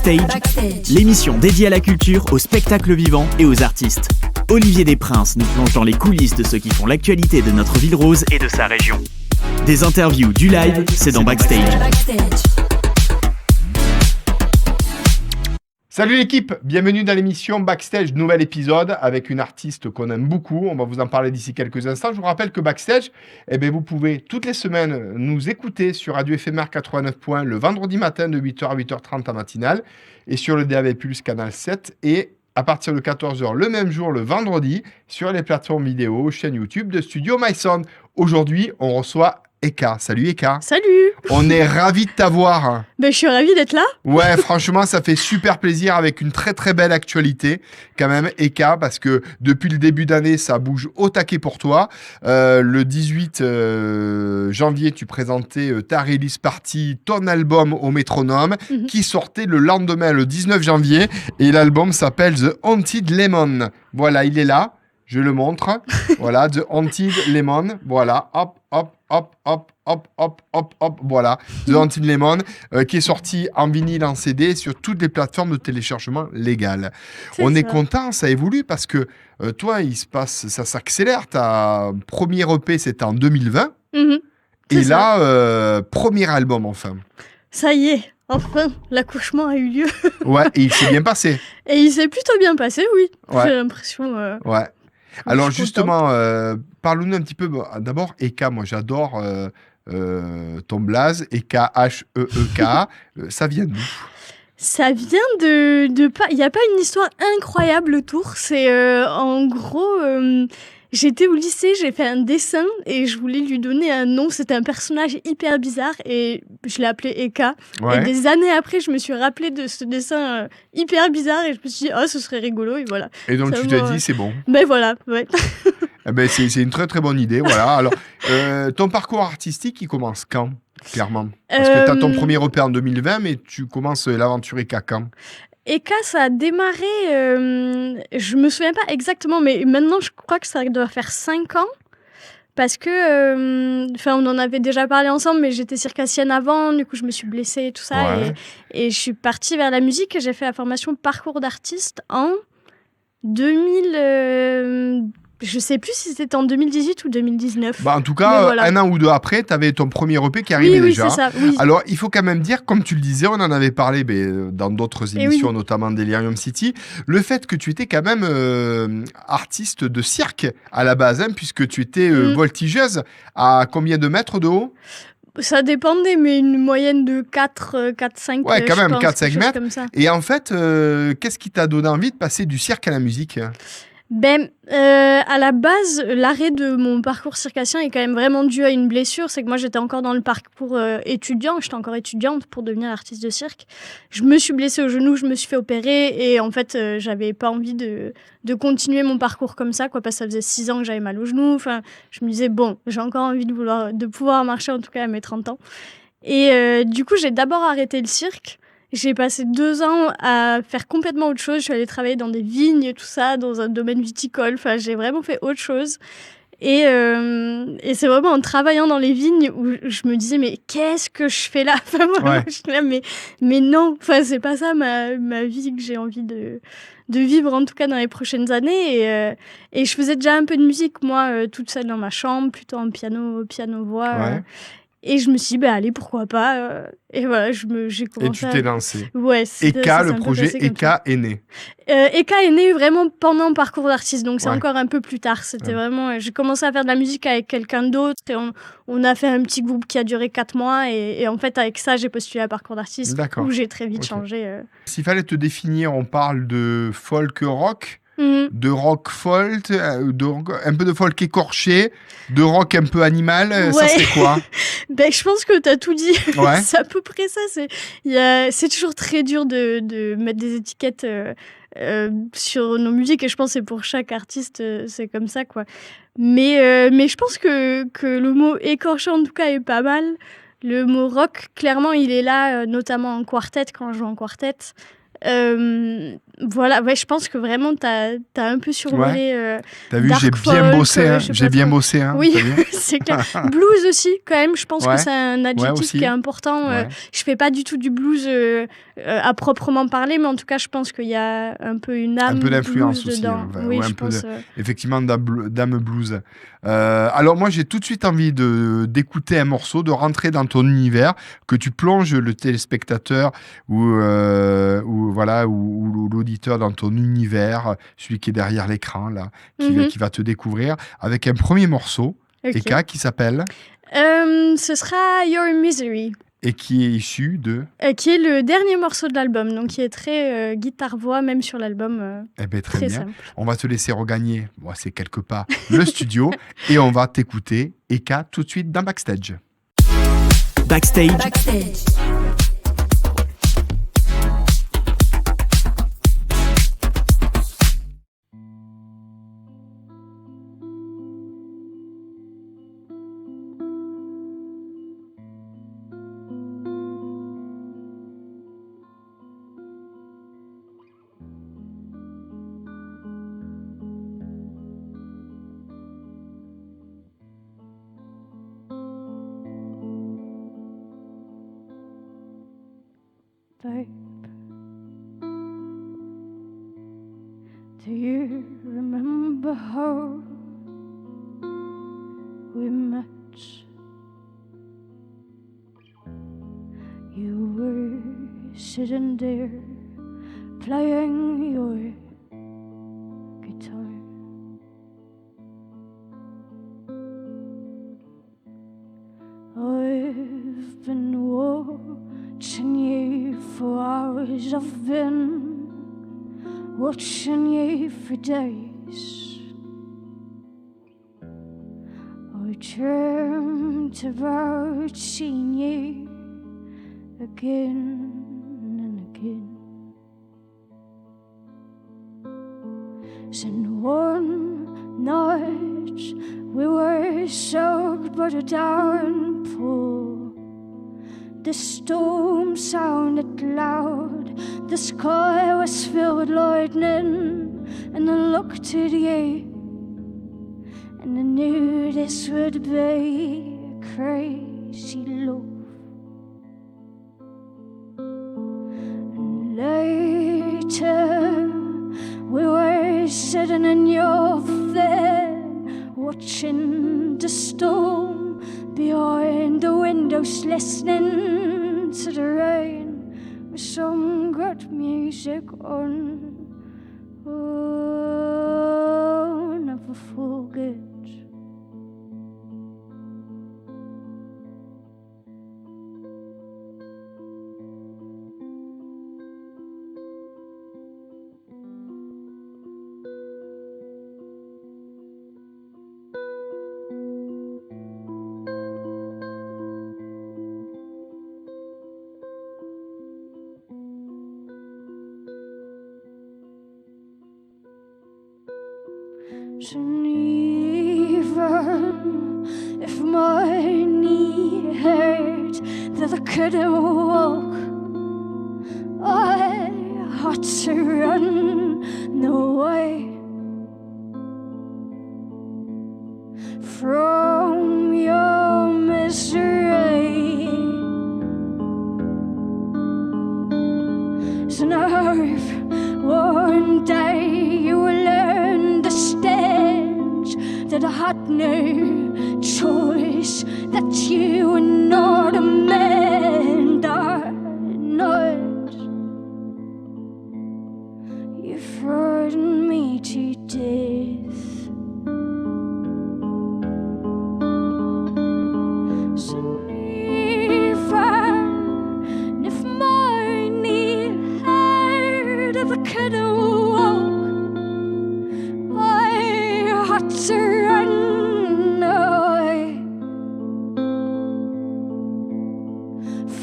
Backstage, l'émission dédiée à la culture, au spectacle vivant et aux artistes. Olivier Desprinces nous plonge dans les coulisses de ceux qui font l'actualité de notre ville rose et de sa région. Des interviews, du live, c'est dans Backstage. Salut l'équipe, bienvenue dans l'émission Backstage, nouvel épisode avec une artiste qu'on aime beaucoup. On va vous en parler d'ici quelques instants. Je vous rappelle que Backstage, vous pouvez toutes les semaines nous écouter sur Radio Éphémère 89 points le vendredi matin de 8h à 8h30 en matinale et sur le DAB+, canal 7 et à partir de 14h le même jour, le vendredi, sur les plateformes vidéo, chaîne YouTube de Studio MySound. Aujourd'hui, on reçoit Eka. Salut Eka. Salut. On est ravis de t'avoir. Je suis ravie d'être là. Ouais, franchement, ça fait super plaisir avec une très très belle actualité quand même, Eka, parce que depuis le début d'année, ça bouge au taquet pour toi. Le 18 janvier, tu présentais ta release party, ton album au Métronome, qui sortait le lendemain, le 19 janvier, et l'album s'appelle The Haunted Lemon. Voilà, il est là. Je le montre. Voilà, The Haunted Lemon. Voilà, hop, hop, hop, hop, hop, hop, hop, hop. Voilà, The Haunted Lemon, qui est sorti en vinyle, en CD, sur toutes les plateformes de téléchargement légales. On est content, ça évolue parce que toi, ça s'accélère. Ta première EP, c'était en 2020. Et là, premier album, enfin. Ça y est. Enfin, l'accouchement a eu lieu. Ouais, et il s'est bien passé. Et il s'est plutôt bien passé, oui. Ouais. J'ai l'impression... Ouais. Alors justement, parle-nous un petit peu. D'abord, Eka, moi j'adore ton blaze, Eka, H-E-E-K. Ça vient d'où ? Ça vient de pas. Il n'y a pas une histoire incroyable autour. C'est en gros. J'étais au lycée, j'ai fait un dessin et je voulais lui donner un nom. C'était un personnage hyper bizarre et je l'ai appelé Eka. Ouais. Et des années après, je me suis rappelée de ce dessin hyper bizarre et je me suis dit, oh, ce serait rigolo et voilà. Et donc tu t'es dit, c'est bon. Ben voilà, ouais. C'est une très très bonne idée, voilà. Alors, ton parcours artistique, il commence quand, clairement ? Parce que tu as ton premier EP en 2020, mais tu commences l'aventure Eka quand ? Eka, ça a démarré, je me souviens pas exactement, mais maintenant je crois que ça doit faire 5 ans. Parce que, on en avait déjà parlé ensemble, mais j'étais circassienne avant, du coup je me suis blessée et tout ça. Ouais. Et je suis partie vers la musique et j'ai fait la formation parcours d'artiste en 2000... Je sais plus si c'était en 2018 ou 2019. En tout cas, voilà. Un an ou deux après, tu avais ton premier EP qui arrivait déjà. Oui, c'est ça. Oui. Alors, il faut quand même dire, comme tu le disais, on en avait parlé dans d'autres émissions, notamment Delirium City, le fait que tu étais quand même artiste de cirque à la base, puisque tu étais voltigeuse. À combien de mètres de haut ? Ça dépendait, mais une moyenne de 4-5 Ouais, quand même, 4-5 mètres. Comme ça. Et en fait, qu'est-ce qui t'a donné envie de passer du cirque à la musique ? À la base, l'arrêt de mon parcours circassien est quand même vraiment dû à une blessure. C'est que moi, j'étais encore dans le parcours étudiant. J'étais encore étudiante pour devenir artiste de cirque. Je me suis blessée au genou, je me suis fait opérer. Et en fait, j'avais pas envie de continuer mon parcours comme ça, parce que ça faisait 6 ans que j'avais mal au genou. Enfin, je me disais, bon, j'ai encore envie de pouvoir marcher, en tout cas à mes 30 ans. Et du coup, j'ai d'abord arrêté le cirque. J'ai passé 2 ans à faire complètement autre chose. Je suis allée travailler dans des vignes, tout ça, dans un domaine viticole. Enfin, j'ai vraiment fait autre chose. Et c'est vraiment en travaillant dans les vignes où je me disais, mais qu'est-ce que je fais là ? Enfin, moi, je suis là, mais non, enfin, c'est pas ça ma vie que j'ai envie de vivre, en tout cas dans les prochaines années. Et je faisais déjà un peu de musique, moi, toute seule dans ma chambre, plutôt en piano-voix. Ouais. Et je me suis dit, allez, pourquoi pas. Et voilà, j'ai commencé. Et tu t'es lancée. Ouais. Eka, le projet Eka est né. Eka est né vraiment pendant le parcours d'artiste, donc c'est encore un peu plus tard. C'était vraiment. J'ai commencé à faire de la musique avec quelqu'un d'autre et on a fait un petit groupe qui a duré 4 mois. Et en fait, avec ça, j'ai postulé à parcours d'artiste où j'ai très vite changé. S'il fallait te définir, on parle de folk rock. De rock folk, un peu de folk écorché, de rock un peu animal, ça serait quoi ? Je pense que tu as tout dit. Ouais. C'est à peu près ça. C'est toujours très dur de mettre des étiquettes sur nos musiques et je pense que c'est pour chaque artiste, c'est comme ça, quoi. Mais je pense que le mot écorché, en tout cas, est pas mal. Le mot rock, clairement, il est là, notamment en quartet, quand je joue en quartet. Voilà, ouais, je pense que vraiment, t'as un peu survolé. T'as vu, Dark j'ai bien folk, bossé. Hein. je sais J'ai pas bien trop. bossé. Hein, Oui, t'as vu c'est clair. Blues aussi, quand même, je pense Ouais. que c'est un adjectif aussi. qui est important. Ouais. Je fais pas du tout du blues à proprement parler, mais en tout cas, je pense qu'il y a un peu une âme Un peu d'influence blues aussi. dedans. Enfin, Oui, ouais, je un peu pense. effectivement, d'âme blues. Alors, moi, j'ai tout de suite envie d'écouter un morceau, de rentrer dans ton univers, que tu plonges le téléspectateur ou l'auditeur dans ton univers, celui qui est derrière l'écran, là, qui va te découvrir, avec un premier morceau, Ok. Eka, qui s'appelle Ce sera Your Misery. et qui est issu de. Qui est le dernier morceau de l'album, donc qui est très guitare-voix, même sur l'album. Eh bien, très bien. Simple. On va te laisser regagner, c'est quelque part, le studio, et on va t'écouter, Eka, tout de suite dans Backstage. Backstage. Babe, do you remember how we met? You were sitting there playing your guitar. I've been watching you for hours, I've been watching you for days. I dreamt about seeing you again and again. Then one night we were soaked by the downpour. The storm sounded loud, the sky was filled with lightning, and I looked at you, and I knew this would be a crazy love. And later, we were sitting in your bed, watching the storm behind the windows, listening to the rain with some good music on. Oh, never forget. And even if my knee hurt that I couldn't walk, I had to run away from your misery. So now one day you will understand that I had no choice, that you were not a man, that night you frightened me to death. So even if my knee hurt, if I couldn't walk, to run away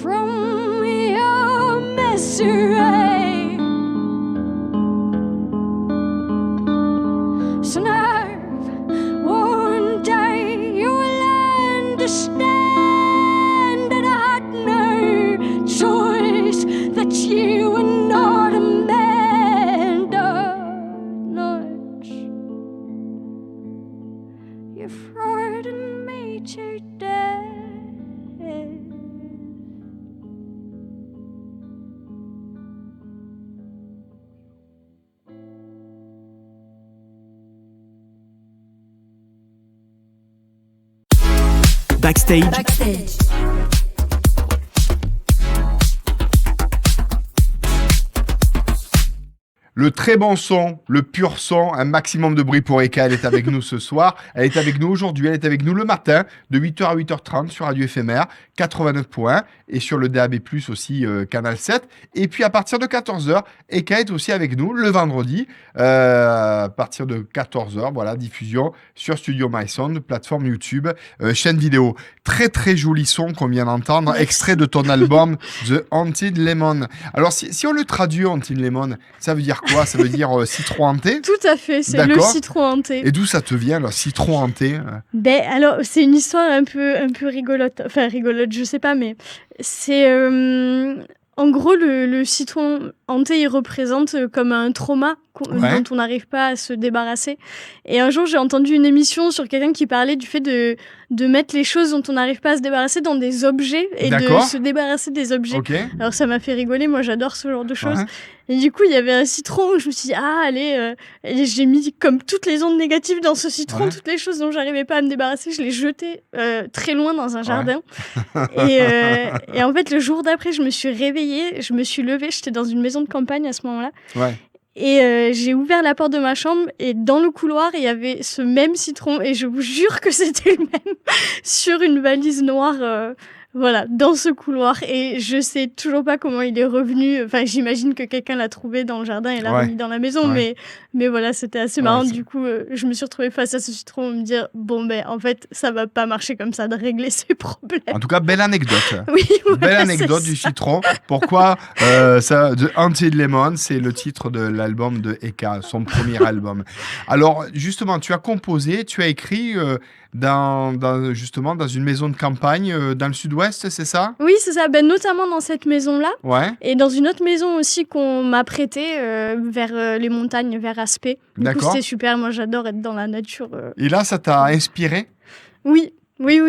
from your misery. So now, one day you will understand that I had no choice, that you were not a You frighten me to death. Backstage. Le très bon son, le pur son, un maximum de bruit pour Eka, elle est avec nous ce soir. Elle est avec nous aujourd'hui, elle est avec nous le matin, de 8h à 8h30 sur Radio Éphémère, 89.1 et sur le DAB+, aussi Canal 7. Et puis à partir de 14h, Eka est aussi avec nous le vendredi, à partir de 14h, voilà, diffusion sur Studio My Sound, plateforme YouTube, chaîne vidéo. Très très joli son qu'on vient d'entendre, extrait de ton album The Haunted Lemon. Alors si on le traduit Haunted Lemon, ça veut dire quoi? Ça veut dire citron hanté? Tout à fait, c'est le citron hanté. Et d'où ça te vient, le citron hanté? Ben alors, c'est une histoire un peu rigolote. Enfin, rigolote, je sais pas, mais c'est... en gros, le citron hanté, il représente comme un trauma dont on n'arrive pas à se débarrasser. Et un jour, j'ai entendu une émission sur quelqu'un qui parlait du fait de mettre les choses dont on n'arrive pas à se débarrasser dans des objets et de se débarrasser des objets. Okay. Alors, ça m'a fait rigoler. Moi, j'adore ce genre de choses. Ouais. Et du coup, il y avait un citron où je me suis dit, allez, et j'ai mis comme toutes les ondes négatives dans ce citron, toutes les choses dont j'arrivais pas à me débarrasser, je les jetais très loin dans un jardin. Et en fait, le jour d'après, je me suis réveillée, je me suis levée, j'étais dans une maison de campagne à ce moment-là. Ouais. Et j'ai ouvert la porte de ma chambre et dans le couloir, il y avait ce même citron et je vous jure que c'était le même sur une valise noire. Voilà, dans ce couloir. Et je sais toujours pas comment il est revenu. Enfin, j'imagine que quelqu'un l'a trouvé dans le jardin et l'a remis dans la maison. Mais voilà, c'était assez marrant. Du coup, je me suis retrouvée face à ce citron et me dire, bon, ben, en fait, ça va pas marcher comme ça de régler ces problèmes. En tout cas, belle anecdote. Oui, belle anecdote du citron. Pourquoi The Haunted Lemon, c'est le titre de l'album de Eka, son premier album. Alors, justement, tu as composé, tu as écrit justement dans une maison de campagne dans le sud-ouest, c'est ça? Oui, c'est ça. Ben, notamment dans cette maison-là. Ouais. Et dans une autre maison aussi qu'on m'a prêtée vers les montagnes, vers Aspet. Du coup, c'était super. Moi, j'adore être dans la nature. Et là, ça t'a inspiré? Oui,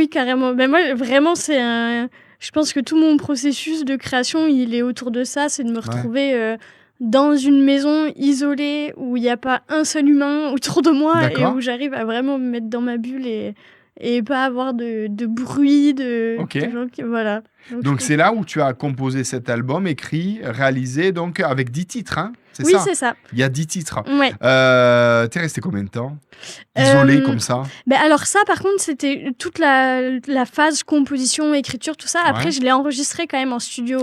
carrément. Ben, moi, vraiment, je pense que tout mon processus de création, il est autour de ça. C'est de me retrouver dans une maison isolée où il n'y a pas un seul humain autour de moi et où j'arrive à vraiment me mettre dans ma bulle et pas avoir de bruit, de gens qui, voilà. Donc c'est là où tu as composé cet album, écrit, réalisé, donc avec 10 titres, hein? C'est ça? Oui, c'est ça. Il y a 10 titres. Ouais. T'es resté combien de temps isolé comme ça? Ben alors ça, par contre, c'était toute la phase composition, écriture, tout ça. Après, je l'ai enregistré quand même en studio.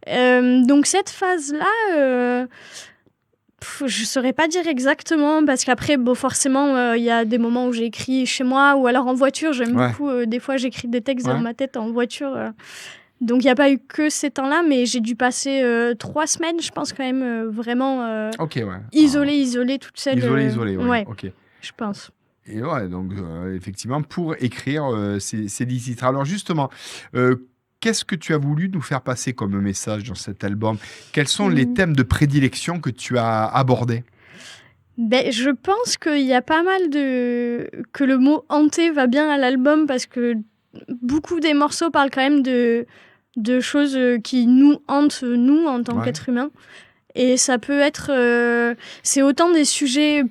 Donc cette phase-là... je saurais pas dire exactement parce qu'après forcément il y a des moments où j'ai écrit chez moi ou alors en voiture. J'aime beaucoup des fois j'écris des textes dans ma tête en voiture. Donc il n'y a pas eu que ces temps-là, mais j'ai dû passer 3 semaines, je pense quand même vraiment isolée toute seule. Isolée, ok. Je pense. Et donc effectivement pour écrire ces 10 titres. Alors justement. Qu'est-ce que tu as voulu nous faire passer comme message dans cet album? Quels sont les thèmes de prédilection que tu as abordés? Ben, je pense qu'il y a pas mal que le mot « hanté » va bien à l'album parce que beaucoup des morceaux parlent quand même de choses qui nous hantent, nous, en tant qu'êtres humains. Et ça peut être... c'est autant des sujets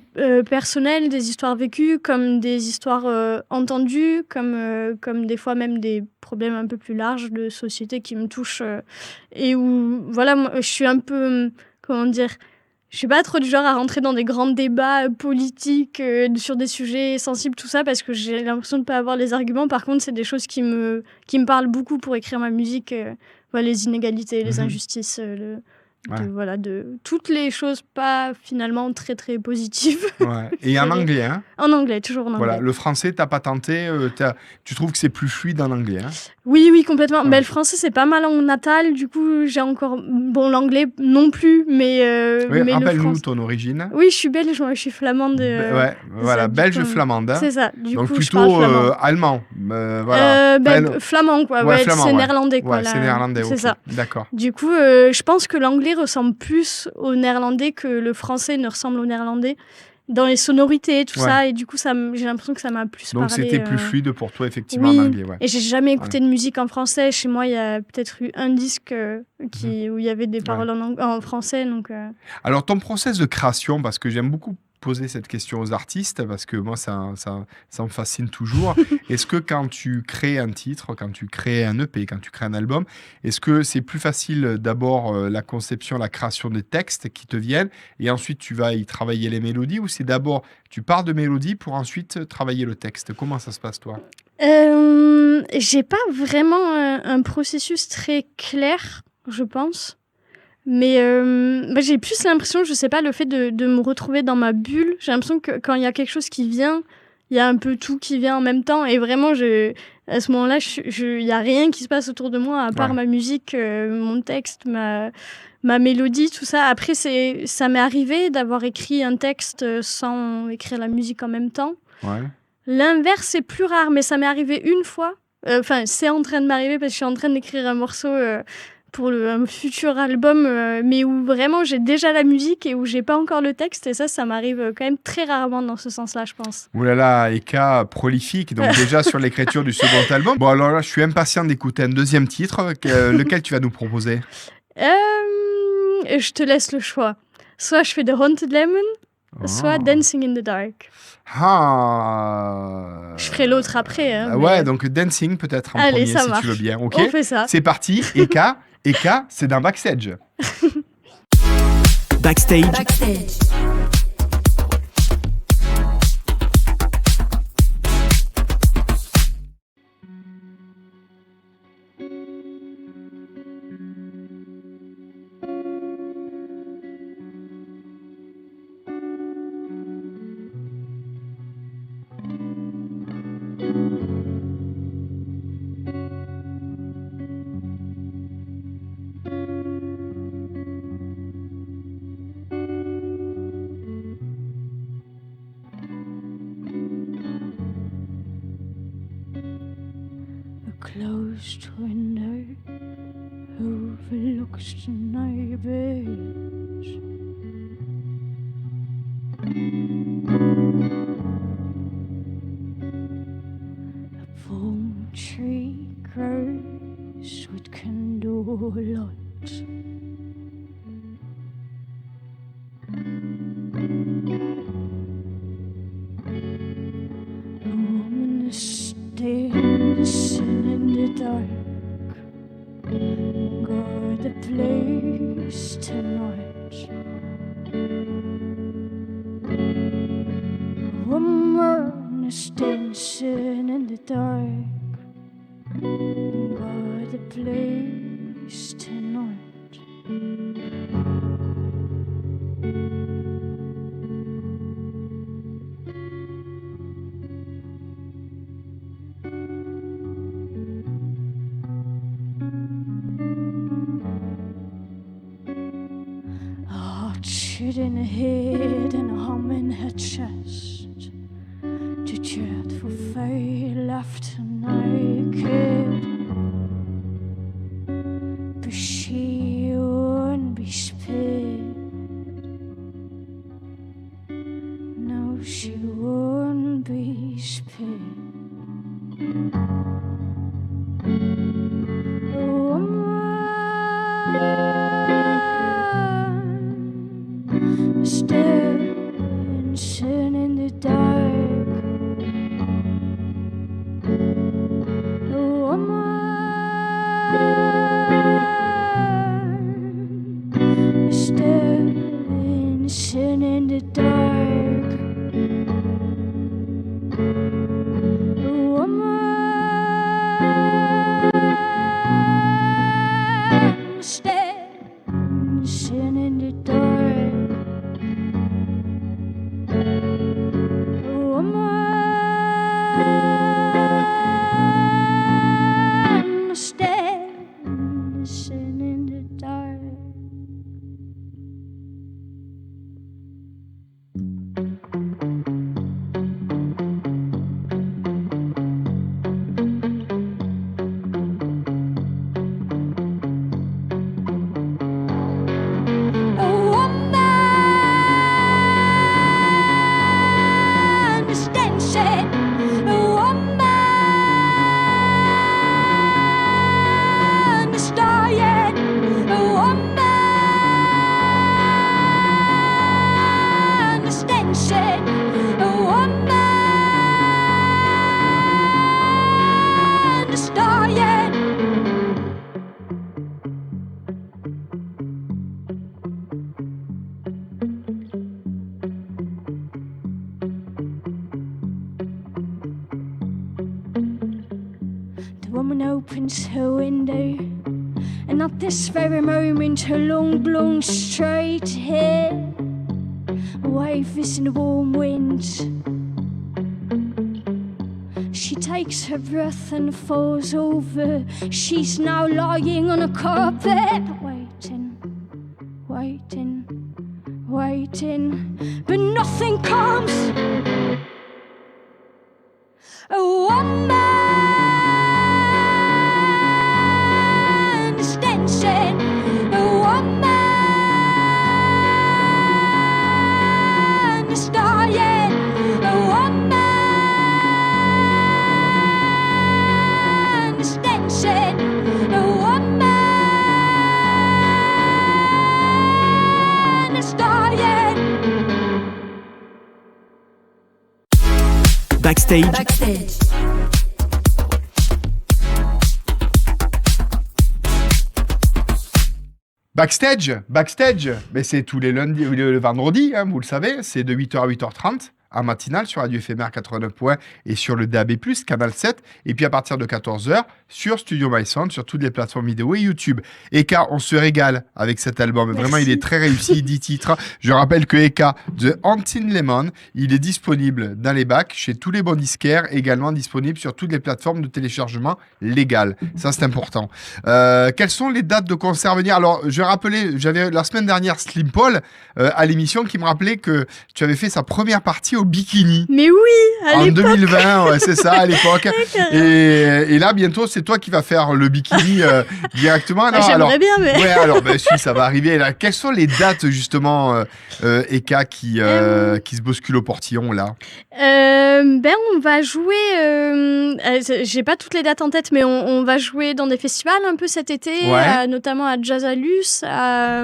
personnels, des histoires vécues, comme des histoires entendues, comme des fois même des problèmes un peu plus larges de société qui me touchent. Et où, voilà, moi, je suis un peu... comment dire ? Je suis pas trop du genre à rentrer dans des grands débats politiques sur des sujets sensibles, tout ça, parce que j'ai l'impression de pas avoir les arguments. Par contre, c'est des choses qui me parlent beaucoup pour écrire ma musique. Les inégalités, les injustices... de toutes les choses pas finalement très très positives. Et en anglais, hein? En anglais, toujours en anglais. Voilà, le français, t'as pas tenté, tu trouves que c'est plus fluide en anglais, hein? Oui, complètement. Mais le français, c'est pas ma langue natale, du coup, j'ai encore... Bon, l'anglais non plus, mais rappelle-nous ton origine. Oui, je suis belge, moi, je suis flamande. Belge-flamande. Hein? C'est ça, donc plutôt allemand. Flamand, quoi. Flamand, c'est néerlandais, quoi. C'est néerlandais, c'est ça. D'accord. Du coup, je pense que l'anglais ressemble plus au néerlandais que le français ne ressemble au néerlandais. dans les sonorités, tout Ouais. ça. Et du coup, j'ai l'impression que ça m'a plus Donc parlé. c'était plus fluide pour toi, effectivement, Oui, en anglais. Ouais. et j'ai jamais écouté de musique en français. Chez moi, il y a peut-être eu un disque où il y avait des paroles en français. Donc, Alors, ton process de création, parce que j'aime beaucoup poser cette question aux artistes, parce que moi, ça me fascine toujours. Est-ce que quand tu crées un titre, quand tu crées un EP, quand tu crées un album, est-ce que c'est plus facile d'abord la conception, la création des textes qui te viennent, et ensuite tu vas y travailler les mélodies, ou c'est d'abord tu pars de mélodies pour ensuite travailler le texte? Comment ça se passe, toi? J'ai pas vraiment un processus très clair, je pense. Mais j'ai plus l'impression, je sais pas, le fait de me retrouver dans ma bulle. J'ai l'impression que quand il y a quelque chose qui vient, il y a un peu tout qui vient en même temps. Et vraiment, à ce moment-là, il y a rien qui se passe autour de moi, à part ma musique, mon texte, ma mélodie, tout ça. Après, ça m'est arrivé d'avoir écrit un texte sans écrire la musique en même temps. Ouais. L'inverse, c'est plus rare, mais ça m'est arrivé une fois. Enfin, c'est en train de m'arriver parce que je suis en train d'écrire un morceau pour un futur album, mais où vraiment j'ai déjà la musique et où j'ai pas encore le texte. Et ça m'arrive quand même très rarement dans ce sens-là, je pense. Ouh là là, Eka, prolifique, donc déjà sur l'écriture du second album. Bon, alors là, je suis impatient d'écouter un deuxième titre. Lequel tu vas nous proposer? Je te laisse le choix. Soit je fais The Haunted Lemon, soit Dancing in the Dark. Ah. Je ferai l'autre après. Hein, ouais, donc Dancing peut-être en Allez, premier, ça si marche. tu veux bien. Ok. On fait ça. C'est parti. Eka, c'est dans Backstage. Backstage. Closed window overlooks the neighbors. A palm tree grows with candlelight. A woman is dancing in the dark. Got a place tonight. A woman is dancing in the dark. Got a place tonight. In her head and a hum in her chest. The dreadful fate left her naked, but she wouldn't be spared. No, she wouldn't be spared. Dancing in the dark. The woman opens her window, and at this very moment her long blonde straight hair waves in the warm wind. She takes her breath and falls over. She's now lying on a carpet, waiting, waiting, waiting, but nothing comes. A woman's dancing, a woman's dying, a woman's dancing, a woman's dying. Backstage. Backstage, mais c'est tous les lundis, le vendredi, hein, vous le savez, c'est de 8h à 8h30 en matinale sur Radio Éphémère 89 points et sur le DAB+, Canal 7, et puis à partir de 14h sur Studio My Sound, sur toutes les plateformes vidéo et YouTube. Eka, on se régale avec cet album. Merci. Vraiment, il est très réussi, 10 titres. Je rappelle que Eka, The Haunted Lemon, il est disponible dans les bacs, chez tous les bons disquaires, également disponible sur toutes les plateformes de téléchargement légales. Ça, c'est important. Quelles sont les dates de concert à venir? Alors, je rappelais, j'avais la semaine dernière Slim Paul à l'émission qui me rappelait que tu avais fait sa première partie au bikini. Mais oui, à En l'époque. 2020, ouais, c'est ça, à l'époque. Et là, bientôt, c'est toi qui vas faire le bikini directement. Ah, Non, j'aimerais alors, bien, mais... ouais, alors, ben, si, ça va arriver. Là, quelles sont les dates, justement, Eka, qui se bousculent au portillon, là? On va jouer... j'ai pas toutes les dates en tête, mais on va jouer dans des festivals un peu cet été, Ouais. notamment à Jazzalus, à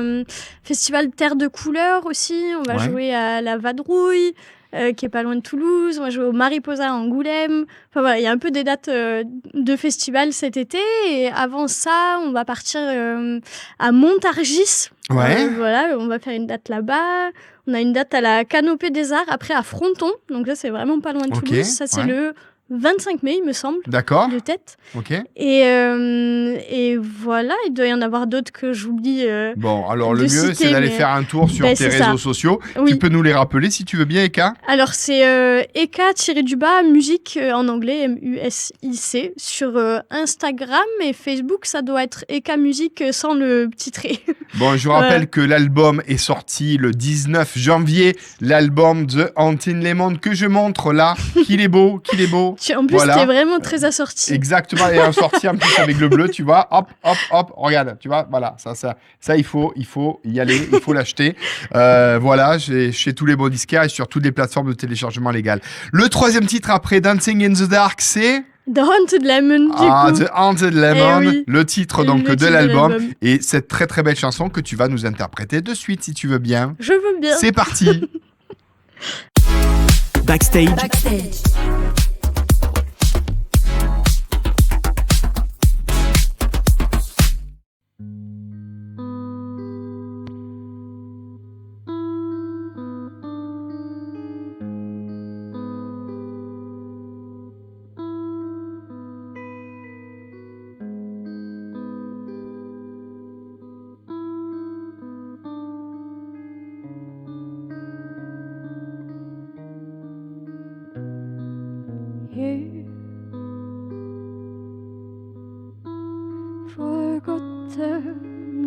Festival Terre de Couleurs aussi. On va Ouais. jouer à la Vadrouille, qui est pas loin de Toulouse. On va jouer au Mariposa à Angoulême. Enfin voilà, il y a un peu des dates de festivals cet été. Et avant ça, on va partir à Montargis. Ouais. Voilà, on va faire une date là-bas. On a une date à la Canopée des Arts, après à Fronton. Donc là, c'est vraiment pas loin de Ok, Toulouse. Ça, c'est ouais. le 25 mai, il me semble, D'accord. de tête. Ok. Et voilà, il doit y en avoir d'autres que j'oublie. Bon, alors de le mieux, citer, c'est d'aller mais- faire un tour sur Ben, tes c'est ça. réseaux sociaux. Oui. Tu peux nous les rappeler si tu veux bien, Eka? Alors, c'est Eka-du-bas musique en anglais, MUSIC, sur Instagram et Facebook, ça doit être Eka Musique sans le petit trait. Bon, je vous rappelle que l'album est sorti le 19 janvier. L'album The Haunted Lemon que je montre là. Qu'il est beau, qu'il est beau. En plus, Voilà. t'es vraiment très assorti. Exactement, et un sorti en plus avec le bleu, tu vois, hop, hop, hop, regarde, tu vois, voilà, ça il faut y aller, il faut l'acheter. Voilà, chez tous les bons disquaires et sur toutes les plateformes de téléchargement légal. Le troisième titre après Dancing in the Dark, c'est The Haunted Lemon, du coup. The Haunted Lemon, Eh oui. le titre donc Le de titre l'album, et cette très très belle chanson que tu vas nous interpréter de suite si tu veux bien. Je veux bien. C'est parti. Backstage. You forgot the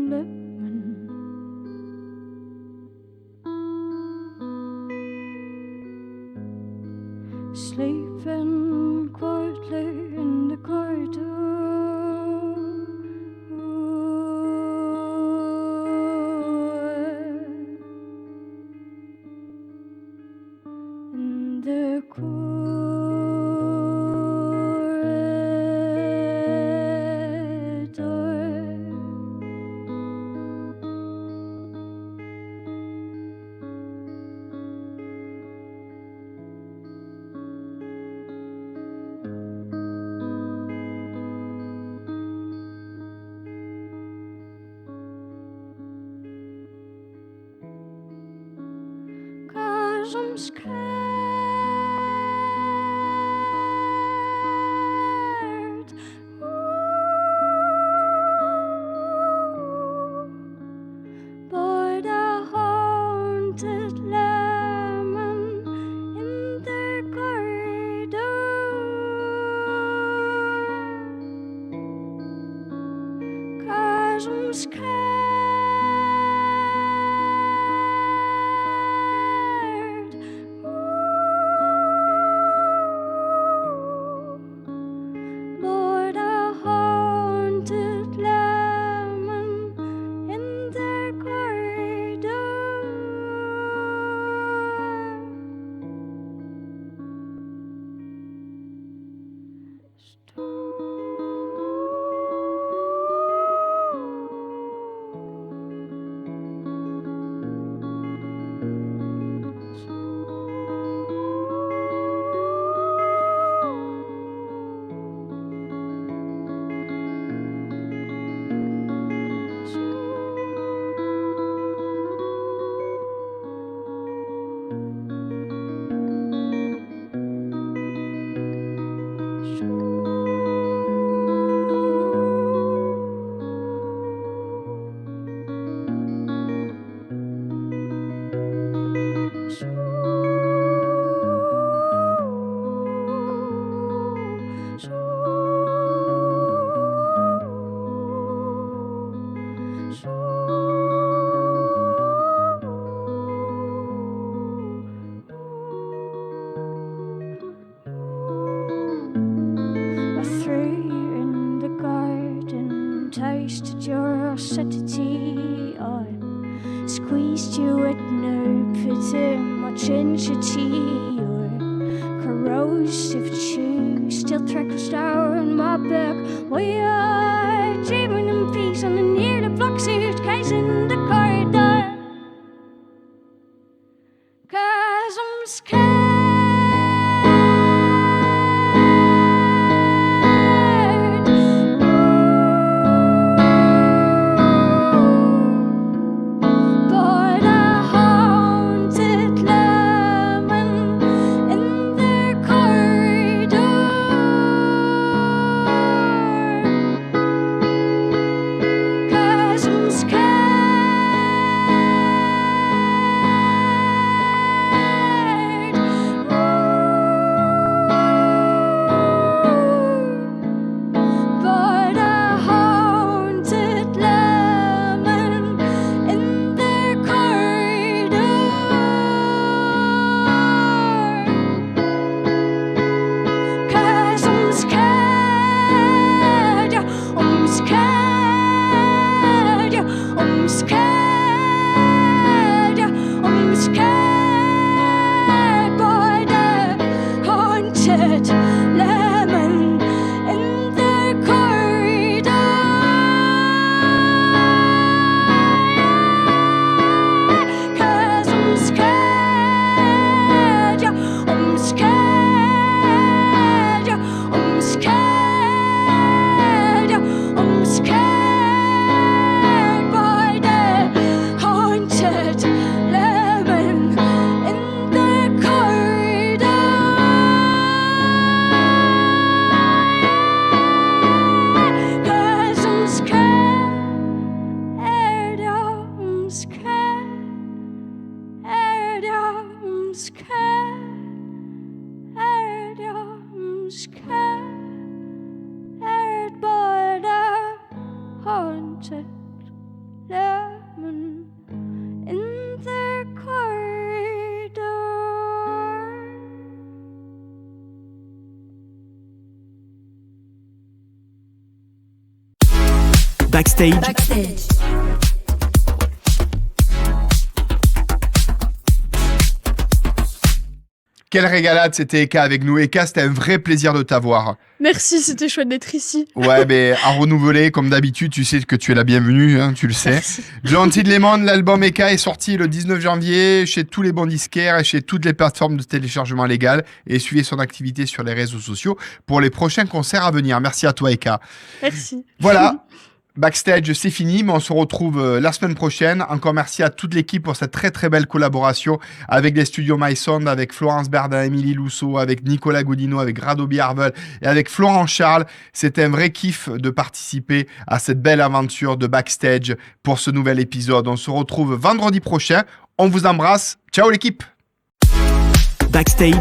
lemon. Sleeping quietly in the corridor. In the I'm scared. But a haunted lemon in the corridor. I threw you in the garden, tasted your acidity. I squeezed you with no pity, much ingenuity. Your corrosive chew still trickles down my back. We are dreaming in peace on the near the block suitcase in the corridor. 'Cause I'm scared. But a haunted lemon in the corridor. 'Cause I'm scared. But a haunted lemon in the corridor. 'Cause I'm scared. I'm scared. I'm scared. I'm scared. But a haunted lemon in the corridor. 'Cause I'm scared. I'm scared. I'm scared. I'm scared. By the haunted lemon in the corridor. 'Cause I'm scared. I'm scared. I'm scared. I'm scared. By the haunted lemon in the corridor. Backstage, Quelle régalade, c'était Eka avec nous. Eka, c'était un vrai plaisir de t'avoir. Merci, c'était chouette d'être ici. Ouais, mais à renouveler, comme d'habitude, tu sais que tu es la bienvenue, hein, tu le sais. Gentil de Lemon, l'album Eka est sorti le 19 janvier chez tous les bons disquaires et chez toutes les plateformes de téléchargement légales. Et suivez son activité sur les réseaux sociaux pour les prochains concerts à venir. Merci à toi, Eka. Merci. Voilà. Backstage, c'est fini, mais on se retrouve la semaine prochaine. Encore merci à toute l'équipe pour cette très très belle collaboration avec les studios MySound, avec Florence Berdin, Émilie Lousseau, avec Nicolas Godino, avec Rado Biarvel et avec Florent Charles. C'était un vrai kiff de participer à cette belle aventure de Backstage pour ce nouvel épisode. On se retrouve vendredi prochain. On vous embrasse. Ciao l'équipe. Backstage.